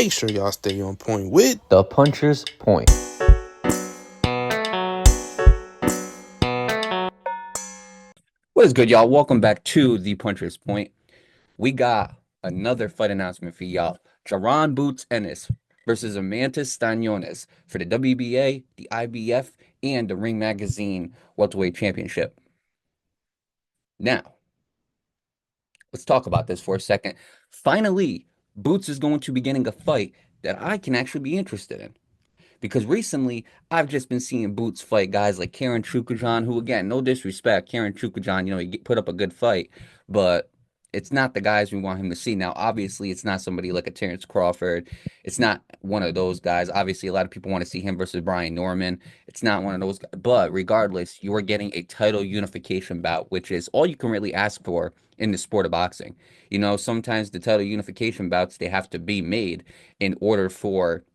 make sure y'all stay on point with The Puncher's Point. What is good, y'all? Welcome back to the Puncher's Point. We got another fight announcement for y'all. Jaron Boots Ennis versus Eimantas Stanionis for the WBA, the IBF, and the Ring Magazine Welterweight Championship. Now, let's talk about this for a second. Finally, Boots is going to be getting a fight that I can actually be interested in. Because recently, I've just been seeing Boots fight guys like Karen Chukhadzhian, who, again, no disrespect, Karen Chukhadzhian, he put up a good fight, but it's not the guys we want him to see. Now, obviously, it's not somebody like a Terrence Crawford. It's not one of those guys. Obviously, a lot of people want to see him versus Brian Norman. It's not one of those guys. But regardless, you are getting a title unification bout, which is all you can really ask for in the sport of boxing. Sometimes the title unification bouts, they have to be made in order for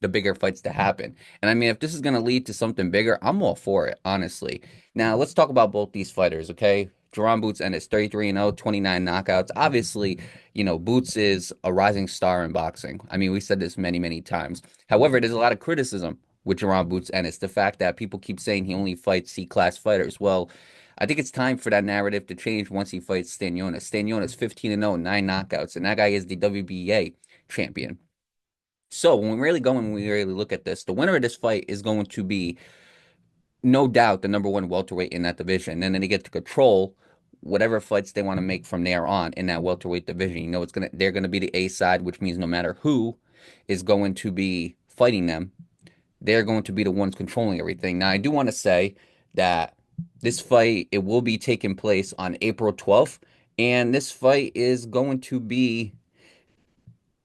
the bigger fights to happen. And I mean, if this is going to lead to something bigger, I'm all for it, honestly. Now, let's talk about both these fighters, okay? Jaron Boots and his 33-0, 29 knockouts. Obviously, Boots is a rising star in boxing. I mean, we said this many, many times. However, there's a lot of criticism with Jaron Boots and it's the fact that people keep saying he only fights C-class fighters. Well, I think it's time for that narrative to change once he fights Stanionis. Stanionis 15-0, 9 knockouts, and that guy is the WBA champion. So when we really look at this, the winner of this fight is going to be no doubt the number one welterweight in that division. And then they get to control whatever fights they want to make from there on in that welterweight division. They're gonna be the A side, which means no matter who is going to be fighting them, they're going to be the ones controlling everything. Now I do want to say that this fight, it will be taking place on April 12th, and this fight is going to be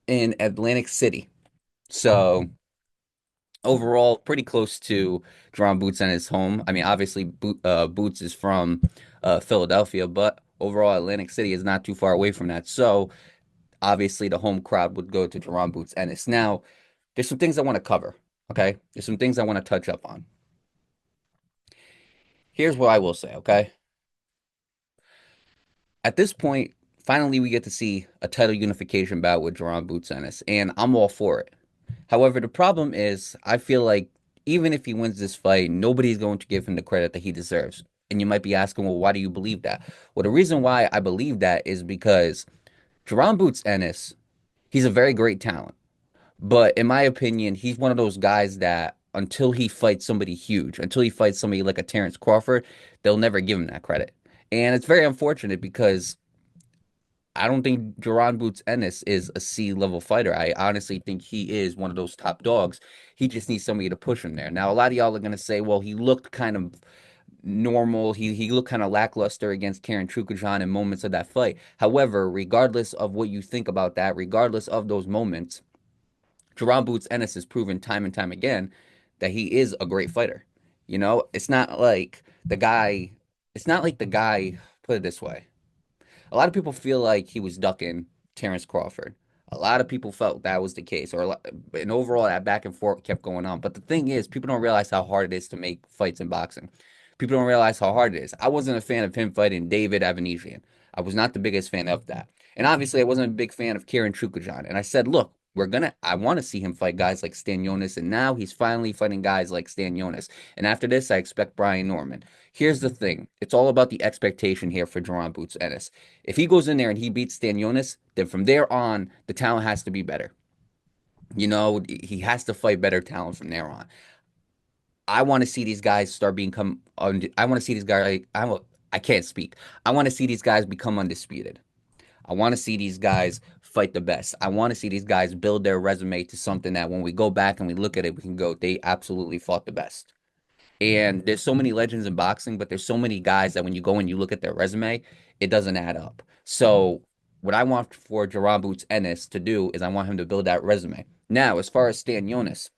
in Atlantic City. So overall, pretty close to Jaron Boots and his home. I mean, obviously, Boots is from Philadelphia, but overall, Atlantic City is not too far away from that. So obviously, the home crowd would go to Jaron Boots Ennis. Now, there's some things I want to cover. Okay, there's some things I want to touch up on. Here's what I will say. Okay, at this point, finally, we get to see a title unification bout with Jaron Boots Ennis, and I'm all for it. However, the problem is, I feel like even if he wins this fight, nobody's going to give him the credit that he deserves. And you might be asking, well, why do you believe that? Well, the reason why I believe that is because Jaron Boots Ennis, he's a very great talent. But in my opinion, he's one of those guys that until he fights somebody huge, until he fights somebody like a Terrence Crawford, they'll never give him that credit. And it's very unfortunate because I don't think Jaron Boots Ennis is a C-level fighter. I honestly think he is one of those top dogs. He just needs somebody to push him there. Now, a lot of y'all are going to say, well, he looked kind of normal. He looked kind of lackluster against Karen Chukhadzhian in moments of that fight. However, regardless of what you think about that, regardless of those moments, Jaron Boots Ennis has proven time and time again that he is a great fighter. It's not like the guy, put it this way. A lot of people feel like he was ducking Terrence Crawford. A lot of people felt that was the case, and overall that back and forth kept going on. But the thing is, people don't realize how hard it is to make fights in boxing. People don't realize how hard it is. I wasn't a fan of him fighting David Avanesian. I was not the biggest fan of that, and obviously I wasn't a big fan of Karen Chukhadzhian. And I said, look, I want to see him fight guys like Stanionis, and now he's finally fighting guys like Stanionis. And after this, I expect Brian Norman. Here's the thing. It's all about the expectation here for Jaron Boots Ennis. If he goes in there and he beats Stanionis, then from there on, the talent has to be better. He has to fight better talent from there on. I want to see these guys I want to see these guys. I can't speak. I want to see these guys become undisputed. I want to see these guys fight the best. I want to see these guys build their resume to something that when we go back and we look at it, we can go, they absolutely fought the best. And there's so many legends in boxing, but there's so many guys that when you go and you look at their resume, it doesn't add up. So what I want for Jaron Boots Ennis to do is I want him to build that resume. Now, as far as Stanionis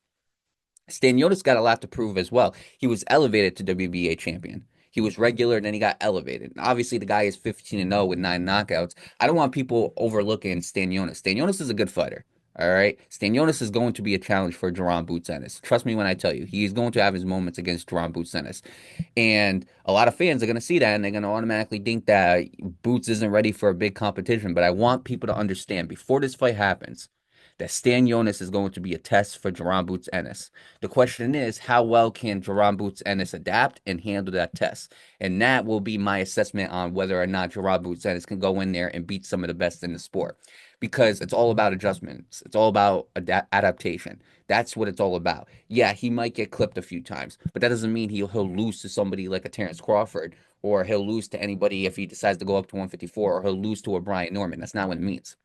got a lot to prove as well. He was elevated to WBA champion. He was regular, and then he got elevated. Obviously, the guy is 15-0 with 9 knockouts. I don't want people overlooking Stanionis. Stanionis is a good fighter. All right. Stanionis is going to be a challenge for Jaron Boots Ennis. Trust me when I tell you, he's going to have his moments against Jaron Boots Ennis. And a lot of fans are going to see that and they're going to automatically think that Boots isn't ready for a big competition. But I want people to understand before this fight happens that Stanionis is going to be a test for Jaron Boots Ennis. The question is, how well can Jaron Boots Ennis adapt and handle that test? And that will be my assessment on whether or not Jaron Boots Ennis can go in there and beat some of the best in the sport. Because it's all about adjustments. It's all about adaptation. That's what it's all about. Yeah, he might get clipped a few times, but that doesn't mean he'll lose to somebody like a Terrence Crawford, or he'll lose to anybody if he decides to go up to 154, or he'll lose to a Brian Norman. That's not what it means.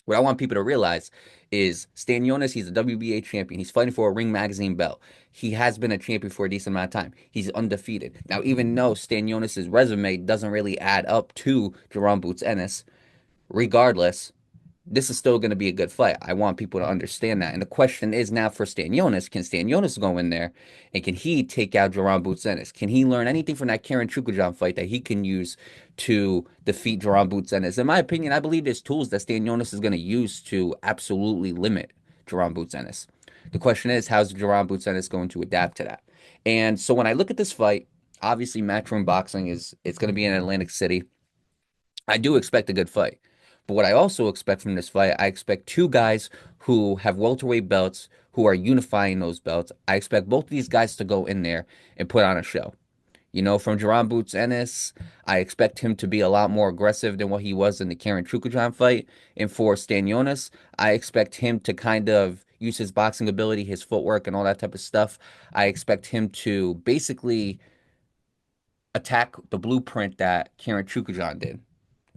What I want people to realize is Stanionis, he's a WBA champion. He's fighting for a Ring Magazine belt. He has been a champion for a decent amount of time. He's undefeated. Now, even though Stanionis' resume doesn't really add up to Jaron Boots Ennis, regardless, this is still going to be a good fight. I want people to understand that. And the question is now for Stanionis, can Stanionis go in there and can he take out Jaron Boots Ennis? Can he learn anything from that Karen Chukhadzhian fight that he can use to defeat Jaron Boots Ennis? In my opinion, I believe there's tools that Stanionis is going to use to absolutely limit Jaron Boots Ennis. The question is, how's Jaron Boots Ennis going to adapt to that? And so when I look at this fight, obviously Matchroom Boxing it's going to be in Atlantic City. I do expect a good fight. But what I also expect from this fight, I expect two guys who have welterweight belts, who are unifying those belts. I expect both of these guys to go in there and put on a show. You know, from Jaron Boots Ennis, I expect him to be a lot more aggressive than what he was in the Karen Chukhadzhian fight. And for Stanionis, I expect him to kind of use his boxing ability, his footwork, and all that type of stuff. I expect him to basically attack the blueprint that Karen Chukhadzhian did,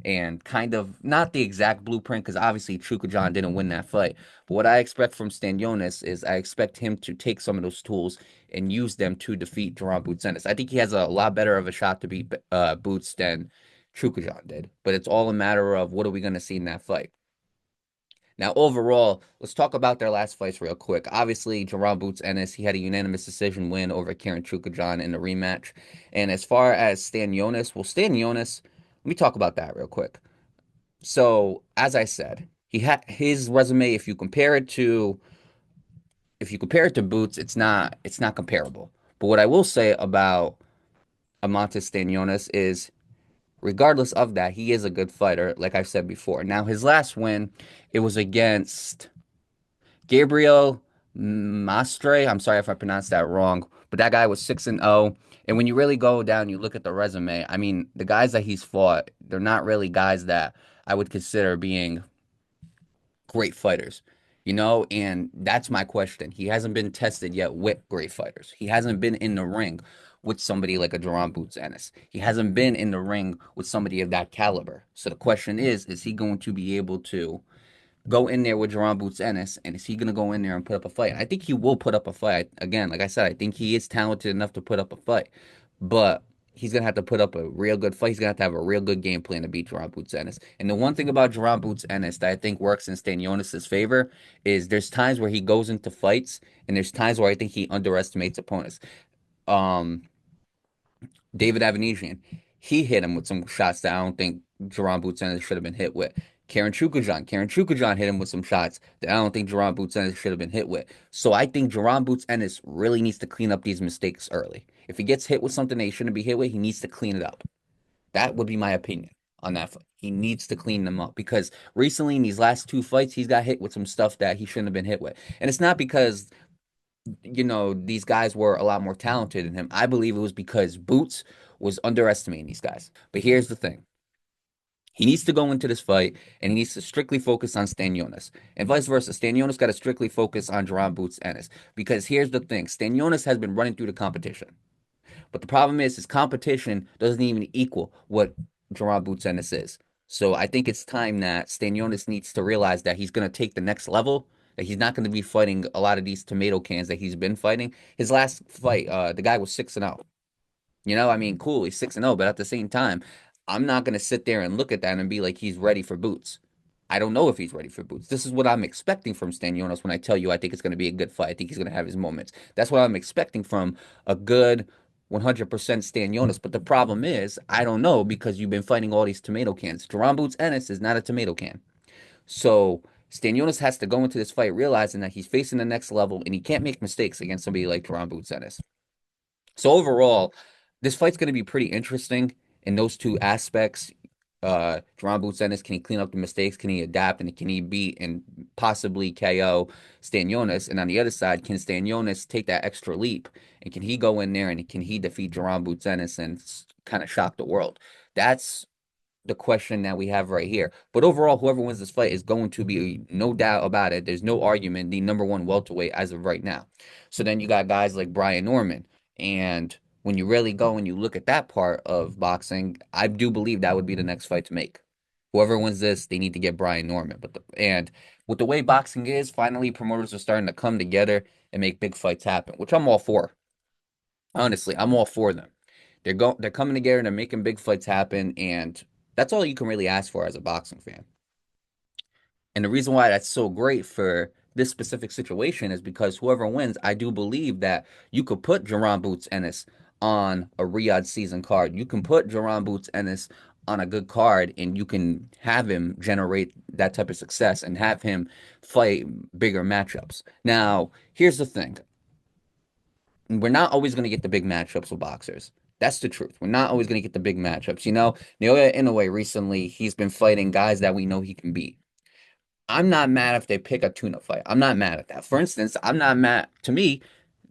and kind of not the exact blueprint, because obviously Chukhadzhian didn't win that fight. But what I expect from Stanionis is I expect him to take some of those tools and use them to defeat Jaron Boots Ennis. I think he has a lot better of a shot to beat Boots than Chukhadzhian did. But it's all a matter of what are we going to see in that fight. Now, overall, let's talk about their last fights real quick. Obviously, Jaron Boots Ennis, he had a unanimous decision win over Karen Chukhadzhian in the rematch. And as far as Stanionis, well, Stanionis, let me talk about that real quick. So, as I said, he had his resume. If you compare it to Boots, it's not comparable. But what I will say about Eimantas Stanionis is, regardless of that, he is a good fighter, like I've said before. Now, his last win, it was against Gabriel Maestre. I'm sorry if I pronounced that wrong, but that guy was 6-0. And when you really go down, you look at the resume. I mean, the guys that he's fought, they're not really guys that I would consider being great fighters, you know? And that's my question. He hasn't been tested yet with great fighters. He hasn't been in the ring with somebody like a Jaron Boots Ennis. He hasn't been in the ring with somebody of that caliber. So the question is he going to be able to go in there with Jaron Boots Ennis, and is he going to go in there and put up a fight? I think he will put up a fight. Again, like I said, I think he is talented enough to put up a fight, but he's going to have to put up a real good fight. He's going to have a real good game plan to beat Jaron Boots Ennis. And the one thing about Jaron Boots Ennis that I think works in Stanionis' favor is there's times where he goes into fights, and there's times where I think he underestimates opponents. Um, David Avanesian, he hit him with some shots that I don't think Jaron Boots Ennis should have been hit with. Karen Chukhadzhian hit him with some shots that I don't think Jaron Boots Ennis should have been hit with. So I think Jaron Boots Ennis really needs to clean up these mistakes early. If he gets hit with something that he shouldn't be hit with, he needs to clean it up. That would be my opinion on that fight. He needs to clean them up because recently in these last two fights, he's got hit with some stuff that he shouldn't have been hit with. And it's not because, you know, these guys were a lot more talented than him. I believe it was because Boots was underestimating these guys. But here's the thing. He needs to go into this fight and he needs to strictly focus on Stanionis. And vice versa. Stanionis got to strictly focus on Jaron Boots Ennis. Because here's the thing. Stanionis has been running through the competition. But the problem is his competition doesn't even equal what Jaron Boots Ennis is. So I think it's time that Stanionis needs to realize that he's going to take the next level, that he's not going to be fighting a lot of these tomato cans that he's been fighting. His last fight, the guy was 6-0. You know, I mean, cool, he's 6-0, but at the same time, I'm not going to sit there and look at that and be like, he's ready for Boots. I don't know if he's ready for Boots. This is what I'm expecting from Stanionis when I tell you I think it's going to be a good fight. I think he's going to have his moments. That's what I'm expecting from a good 100% Stanionis. But the problem is, I don't know because you've been fighting all these tomato cans. Jaron Boots Ennis is not a tomato can. So Stanionis has to go into this fight realizing that he's facing the next level and he can't make mistakes against somebody like Jaron Boots Ennis. So overall, this fight's going to be pretty interesting in those two aspects. Jaron Boots Ennis, can he clean up the mistakes? Can he adapt? And can he beat and possibly KO Stanionis? And on the other side, can Stanionis take that extra leap? And can he go in there and can he defeat Jaron Boots Ennis and kind of shock the world? That's the question that we have right here. But overall, whoever wins this fight is going to be, no doubt about it, there's no argument, the number one welterweight as of right now. So then you got guys like Brian Norman. And when you really go and you look at that part of boxing, I do believe that would be the next fight to make. Whoever wins this, they need to get Brian Norman. And with the way boxing is, finally promoters are starting to come together and make big fights happen, which I'm all for. Honestly, I'm all for them. They're coming together and they're making big fights happen, and that's all you can really ask for as a boxing fan. And the reason why that's so great for this specific situation is because whoever wins, I do believe that you could put Jaron Boots Ennis on a Riyadh season card. You can put Jaron Boots Ennis on a good card, and you can have him generate that type of success and have him fight bigger matchups. Now, here's the thing. We're not always going to get the big matchups with boxers. That's the truth. We're not always going to get the big matchups. Naoya Inoue recently, he's been fighting guys that we know he can beat. I'm not mad if they pick a tune-up fight. I'm not mad at that. For instance, I'm not mad. To me,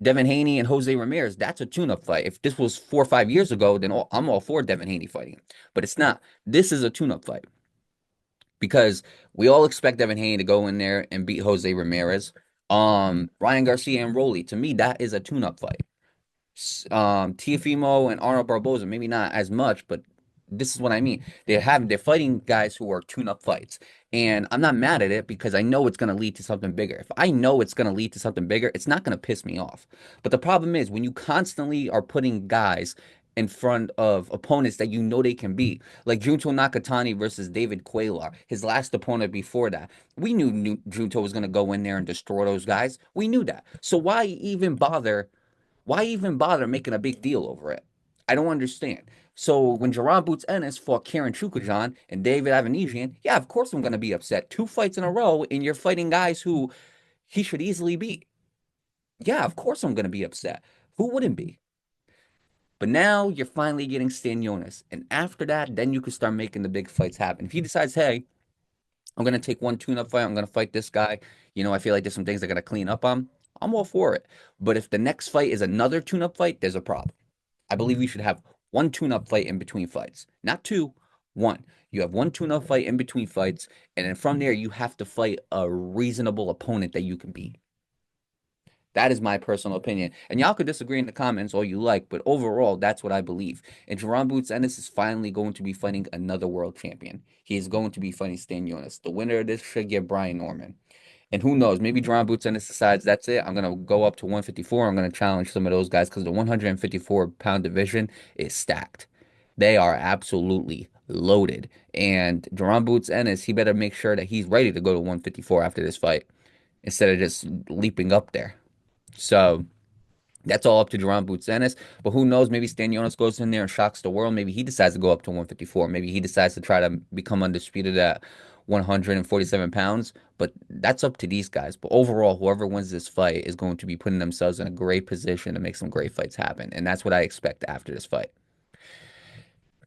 Devin Haney and Jose Ramirez, that's a tune-up fight. If this was 4 or 5 years ago, then I'm all for Devin Haney fighting him. But it's not. This is a tune-up fight because we all expect Devin Haney to go in there and beat Jose Ramirez. Ryan Garcia and Rolly, to me, that is a tune-up fight. Tiafimo and Arnold Barboza, maybe not as much, but this is what I mean. They're fighting guys who are tune-up fights. And I'm not mad at it because I know it's going to lead to something bigger. If I know it's going to lead to something bigger, it's not going to piss me off. But the problem is when you constantly are putting guys in front of opponents that you know they can beat, like Junto Nakatani versus David Cuellar, his last opponent before that. We knew Junto was going to go in there and destroy those guys. We knew that. So why even bother? Why even bother making a big deal over it? I don't understand. So when Jaron Boots Ennis fought Karen Chukhadzhian and David Avanesian, yeah, of course I'm going to be upset. 2 fights in a row, and you're fighting guys who he should easily beat. Yeah, of course I'm going to be upset. Who wouldn't be? But now you're finally getting Stanionis. And after that, then you can start making the big fights happen. If he decides, hey, I'm going to take one tune-up fight, I'm going to fight this guy, I feel like there's some things I got to clean up on, I'm all for it. But if the next fight is another tune-up fight, there's a problem. I believe we should have one tune-up fight in between fights. Not 2, 1. You have one tune-up fight in between fights, and then from there, you have to fight a reasonable opponent that you can beat. That is my personal opinion. And y'all could disagree in the comments all you like, but overall, that's what I believe. And Jaron Boots Ennis is finally going to be fighting another world champion. He is going to be fighting Stanionis. The winner of this should get Brian Norman. And who knows, maybe Jaron Boots Ennis decides that's it. I'm going to go up to 154. I'm going to challenge some of those guys because the 154-pound division is stacked. They are absolutely loaded. And Jaron Boots Ennis, he better make sure that he's ready to go to 154 after this fight instead of just leaping up there. So that's all up to Jaron Boots Ennis. But who knows? Maybe Stanionis goes in there and shocks the world. Maybe he decides to go up to 154. Maybe he decides to try to become undisputed at 147 pounds. But that's up to these guys. But overall, whoever wins this fight is going to be putting themselves in a great position to make some great fights happen. And that's what I expect after this fight.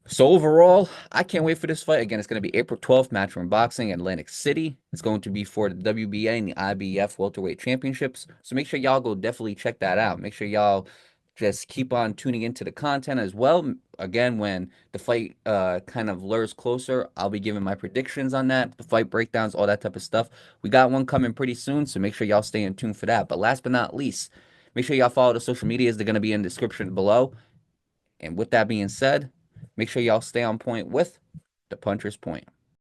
So overall, I can't wait for this fight. Again, it's going to be April 12th, Matchroom Boxing, Atlantic City. It's going to be for the WBA and the IBF Welterweight Championships. So make sure y'all go definitely check that out. Make sure y'all just keep on tuning into the content as well. Again, when the fight kind of lures closer, I'll be giving my predictions on that, the fight breakdowns, all that type of stuff. We got one coming pretty soon, so make sure y'all stay in tune for that. But last but not least, make sure y'all follow the social medias. They're going to be in the description below. And with that being said, make sure y'all stay on point with the Puncher's Point.